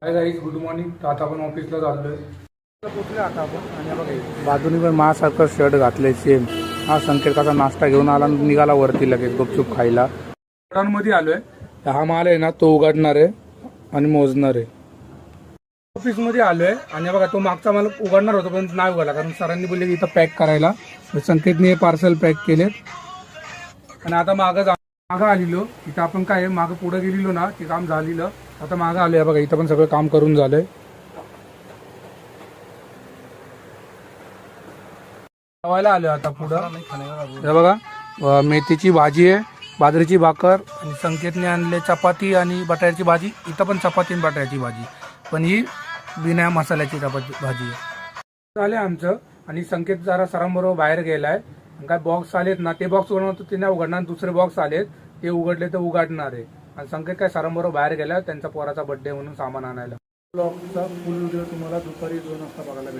Hi guys, good morning. तर आता आपण ऑफिसला चाललोय. पोचले आता आपण. आणि बघा बाजूनी पण माझ्यासारखं शर्ट घातलंय सेम. हा संकेत कसा नाश्ता घेऊन आला आणि निघाला वरती लगेच गुपचूप खायला. मध्ये आलोय. हा माल आहे ना तो उघडणार आहे आणि मोजणार आहे. ऑफिसमध्ये आलोय आणि बघा तो मागचा माल उघडणार होता पण नाही उघडला कारण सरांनी बोलले की इथं पॅक करायला. संकेतने पार्सल पॅक केलेत आणि आता मागं आलेलो. इथं आपण काय मागं पुढे गेलेलो ना ते काम झालेलं. आता मागं आलोय बघा. इथं पण सगळं काम करून झालंय. जेवायला आलोय आता पुढं. हे बघा मेथीची भाजी आहे, बाजरीची भाकर आणि संकेतने आणले चपाती आणि बटाट्याची भाजी. इथं पण चपाती आणि बटाट्याची भाजी, पण ही बिना मसाल्याची चपाती भाजी आहे. झाले आमचं. आणि संकेत जरा सरांबरोबर बाहेर गेलाय. काय बॉक्स आलेत ना ते बॉक्स उघडणार ते नाही उघडणार. दुसरे बॉक्स आलेत ते उघडले तर उघडणार आहे. आणि संकेत काय सरांबरोबर बाहेर गेला त्यांचा पोराचा बर्थडे म्हणून सामान आणायला. ब्लॉगचा फुल व्हिडिओ तुम्हाला दुपारी 2 वाजता बघायला भेटेल.